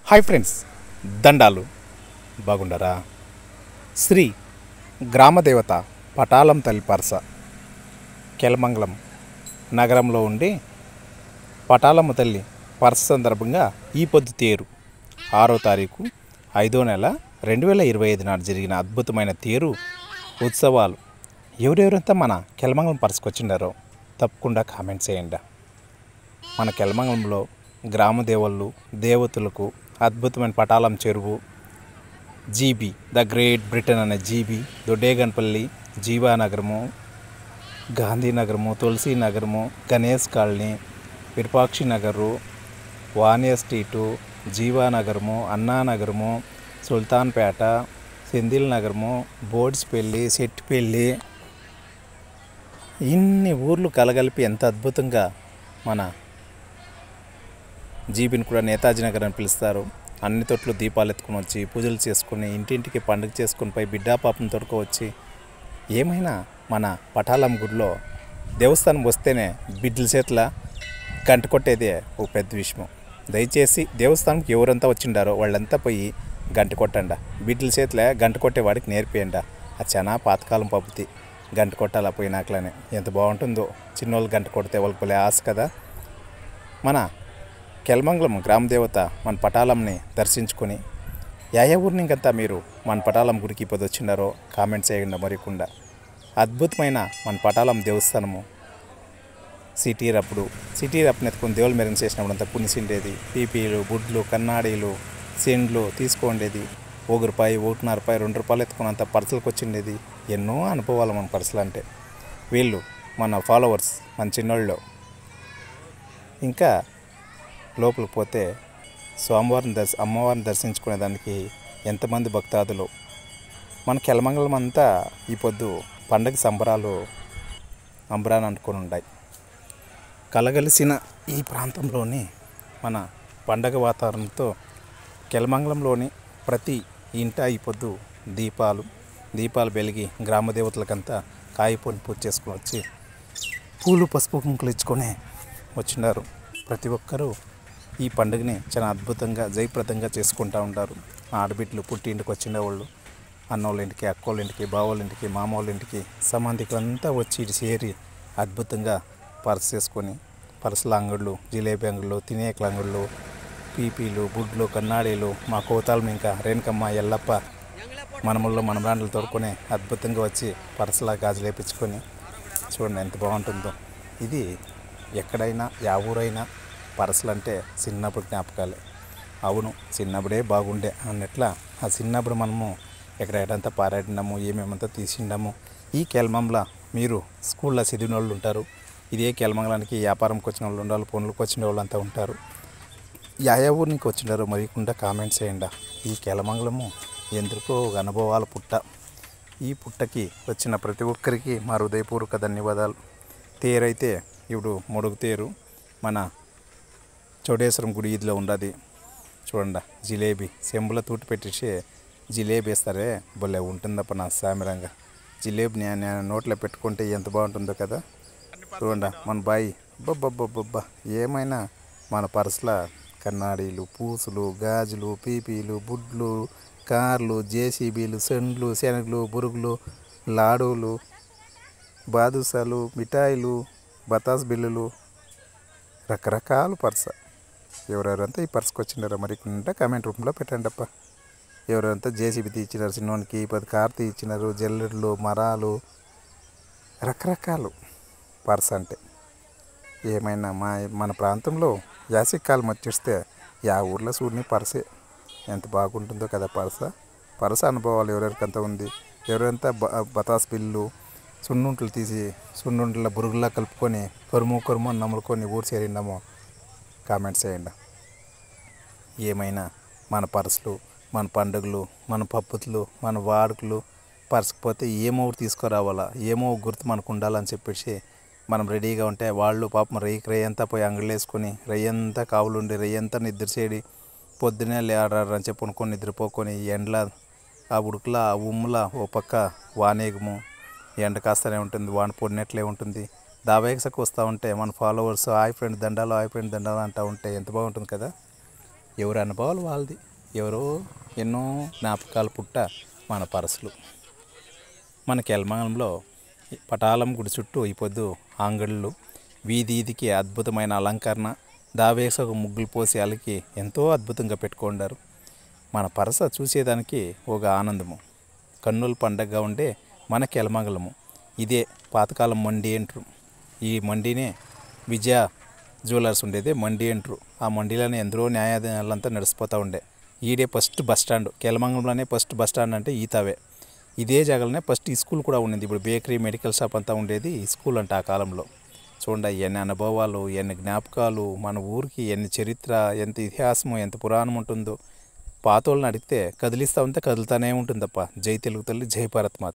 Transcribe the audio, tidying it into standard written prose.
Hi friends, దండాలు బాగుండరా. శ్రీ గ్రామదేవత పటాలం తల్లి పరస కెలమంగళం నగరంలో ఉండి పటాలమ్మ తల్లి పరస సందర్భంగా ఈ పొద్దు తేరు 6వ తారీఖు 5వ నెల 2025 నాడు జరిగిన అద్భుతమైన తేరు ఉత్సవాలు. ఎవరెవరంతా మన కెలమంగళం పరసకు వచ్చిండారో తప్పకుండా కామెంట్ చేయండి. మన కెలమంగళంలో గ్రామ దేవుళ్ళు దేవతలకు అద్భుతమైన పటాలం చెరువు, జీబీ ద గ్రేట్ బ్రిటన్ అనే జీబీ, దొడ్డేగన్పల్లి, జీవానగరము, గాంధీనగరము, తులసి నగరము, గణేష్ కాలనీ, విరూపాక్షి నగరు, వాణి స్ట్రీటు, జీవానగరము, అన్నానగరము, సుల్తాన్పేట, సెందిల్ నగరము, బోడ్స్పల్లి, సెట్టిపల్లి, ఇన్ని ఊర్లు కలగలిపి ఎంత అద్భుతంగా మన జీబీని కూడా నేతాజీ నగర్ అని పిలుస్తారు. అన్ని తోట్లు దీపాలు ఎత్తుకొని వచ్చి పూజలు చేసుకుని ఇంటింటికి పండుగ చేసుకుని పోయి బిడ్డా పాపం తోడుకో వచ్చి ఏమైనా మన పటాలమ్మ గుడిలో దేవస్థానం వస్తేనే బిడ్డల చేతుల గంట కొట్టేదే ఒక పెద్ద విషయం. దయచేసి దేవస్థానంకి ఎవరంతా వచ్చిండారో వాళ్ళంతా పోయి గంట కొట్టండి. బిడ్డల చేతులే గంట కొట్టేవాడికి నేర్పియండి. అది చాలా పాతకాలం పద్ధతి. గంట కొట్టాల పోయినాకలనే ఎంత బాగుంటుందో. చిన్నోళ్ళు గంట కొడితే వాళ్ళకి భలే ఆశ కదా. మన కెలమంగళం గ్రామదేవత మన పటాలంని దర్శించుకొని యా ఊరిని ఇంకంతా మీరు మన పటాలం గుడికి ఇప్పుడు వచ్చిండారో కామెంట్ చేయండి. మరికుండా అద్భుతమైన మన పటాలం దేవస్థానము సిటీ రప్పుని ఎత్తుకొని దేవుళ్ళ మెరగ చేసినప్పుడు అంతా పునిసిండేది. పీపీలు, బుడ్లు, కన్నాడీలు, సెండ్లు తీసుకోండేది. ₹1, ₹1.5, ₹2 ఎత్తుకొని అంత పర్సలకు వచ్చిండేది. ఎన్నో అనుభవాలు మన పర్సలు అంటే. వీళ్ళు మన ఫాలోవర్స్, మన చిన్నోళ్ళు. ఇంకా లోపలికి పోతే అమ్మవారిని దర్శించుకునేదానికి ఎంతమంది భక్తాదులు. మన కెలమంగళం అంతా ఈ పొద్దు పండగ సంబరాలు అంబరాన్ని అనుకుని ఉన్నాయి. కలగలిసిన ఈ ప్రాంతంలోని మన పండగ వాతావరణంతో కెలమంగళంలోని ప్రతి ఇంట ఈ పొద్దు దీపాలు వెలిగి గ్రామ దేవతలకంతా కాయపొని పూజ చేసుకుని వచ్చి పూలు పసుపు కుంకులు ఇచ్చుకొని వచ్చినారు. ప్రతి ఒక్కరూ ఈ పండుగని చాలా అద్భుతంగా జయప్రదంగా చేసుకుంటూ ఉంటారు. ఆడబిడ్డలు పుట్టి ఇంటికి వచ్చిన వాళ్ళు అన్నోళ్ళ ఇంటికి, అక్కోళ్ళ ఇంటికి, బావోళ్ళ ఇంటికి, మామూళ్ళ ఇంటికి, సంబంధికులంతా వచ్చి ఇటు చేరి అద్భుతంగా పరస చేసుకొని పరసల అంగళ్ళు, జిలేబీ అంగళ్ళు, తినేకల అంగళ్ళు, పీపీలు, బుడ్లు, కన్నాడీలు, మా కోతాలం ఇంకా రేణుకమ్మ, ఎల్లప్ప మనముల్లో మన బ్రాండ్లు తోడుకొని అద్భుతంగా వచ్చి పరసలా గాజులు వేయించుకొని చూడండి ఎంత బాగుంటుందో. ఇది ఎక్కడైనా యా ఊరైనా పరసలు అంటే చిన్నప్పుడు జ్ఞాపకాలే. అవును, చిన్నప్పుడే బాగుండే అన్నట్లా ఆ చిన్నప్పుడు మనము ఎక్కడెక్కడంతా పారాడినాము, ఏమేమంతా తీసిండాము. ఈ కెలమంలో మీరు స్కూల్లో చదివిన వాళ్ళు ఉంటారు. ఇదే కెలమంగళానికి వ్యాపారంకి వచ్చిన వాళ్ళు ఉండాలి, పనులకు వచ్చిన వాళ్ళు అంతా ఉంటారు. యా ఊరు నుంచి వచ్చిండారో మరికుండా కామెంట్స్ చేయండి. ఈ కెలమంగళము ఎందుకో అనుభవాల పుట్ట. ఈ పుట్టకి వచ్చిన ప్రతి ఒక్కరికి మా హృదయపూర్వక ధన్యవాదాలు. తేరైతే ఇప్పుడు మొడుగు తేరు మన చౌడేశ్వరం గుడి ఇదిలో ఉండదు. చూడండి జిలేబీ సెంబుల తూటి పెట్టేసి జిలేబీ వేస్తారే, భలే ఉంటుందప్ప నా సామిరంగా. జిలేబీ నేను నోట్లో పెట్టుకుంటే ఎంత బాగుంటుందో కదా. చూడండి మన బాయి బొబ్బబ్బబ్బబ్బా. ఏమైనా మన పర్సుల కన్నాడీలు, పూసులు, గాజులు, పీపీలు, బుడ్లు, కార్లు, జేసీబీలు, సెండ్లు, శనగలు, బురుగులు, లాడూలు, బాదుసాలు, మిఠాయిలు, బతాస్ బిల్లులు, రకరకాల పర్స. ఎవరెవరంతా ఈ పర్సుకు వచ్చినారో మరి కుంటే కామెంట్ రూపంలో పెట్టండి అప్ప. ఎవరెవరంతా జేసీబీ తీర్చినారు, చిన్నోనికి 10 కార్ తీర్చినారు, జల్లెడ్లు, మరాలు, రకరకాలు పర్స అంటే. ఏమైనా మన ప్రాంతంలో యాసికాలం వచ్చేస్తే యా ఊర్లో చూడని పర్సే ఎంత బాగుంటుందో కదా. పరస అనుభవాలు ఎవరెవరికంతా ఉంది. ఎవరెంత బతాస్ బిల్లు, సున్నుంటలు తీసి సున్నుంటల బురుగులా కలుపుకొని కొరుము అని నమ్ముకొని ఊరు చేరిండామో కామెంట్స్ చేయండి. ఏమైనా మన పర్సులు, మన పండుగలు, మన పప్పుతులు, మన వాడుకలు పరసకపోతే ఏమో తీసుకురావాలా, ఏమో గుర్తు మనకు ఉండాలని చెప్పేసి మనం రెడీగా ఉంటే వాళ్ళు పాపం రెయ్యంతా పోయి అంగళ్ళు వేసుకొని రెయ్యంతా కావులుండి రెయ్యంతా నిద్ర చేడి పొద్దునే లేడారని చెప్పుకొని నిద్రపోకొని ఎండ్ల ఆ ఉడుకులా ఆ ఉమ్ములా ఓ పక్క వానేగము ఎండ కాస్తూనే ఉంటుంది, వాన పొడినట్లే ఉంటుంది. దావేసకు వస్తూ ఉంటే మన ఫాలోవర్స్ హాయ్ ఫ్రెండ్ దండాలు అంటూ ఉంటే ఎంత బాగుంటుంది కదా. ఎవరి అనుభవాలు వాళ్ళది. ఎవరో ఎన్నో జ్ఞాపకాలు పుట్ట మన పరసలు. మన కెల్మంగళంలో పటాలం గుడి చుట్టూ ఈ పొద్దు అంగళ్ళు, వీధికి అద్భుతమైన అలంకరణ, దావేసి ఒక ముగ్గులు పోసి అలికి ఎంతో అద్భుతంగా పెట్టుకుంటారు. మన పరస చూసేదానికి ఒక ఆనందము. కన్నుల పండగగా ఉండే మన కెల్మంగళము. ఇదే పాతకాలం మండి అంటారు. ఈ మండినే విజయ జ్యువెలర్స్ ఉండేది మండి అంటారు. ఆ మండిలోనే ఎందరో న్యాయాధీనాలంతా నడిచిపోతూ ఉండే. ఈడే ఫస్ట్ బస్ స్టాండ్, కెల్మంగళంలోనే ఫస్ట్ బస్ స్టాండ్ అంటే ఈతవే. ఇదే జాగాలోనే ఫస్ట్ ఈ స్కూల్ కూడా ఉండింది. ఇప్పుడు బేకరీ, మెడికల్ షాప్ అంతా ఉండేది ఈ స్కూల్ అంటే ఆ కాలంలో. చూడండి ఎన్ని అనుభవాలు, ఎన్ని జ్ఞాపకాలు, మన ఊరికి ఎన్ని చరిత్ర, ఎంత ఇతిహాసము, ఎంత పురాణం ఉంటుందో. పాతోళ్ళని అడిగితే కదిలిస్తూ ఉంటే కదులుతూనే ఉంటుంది తప్ప. జై తెలుగు తల్లి, జై భారత్ మాత.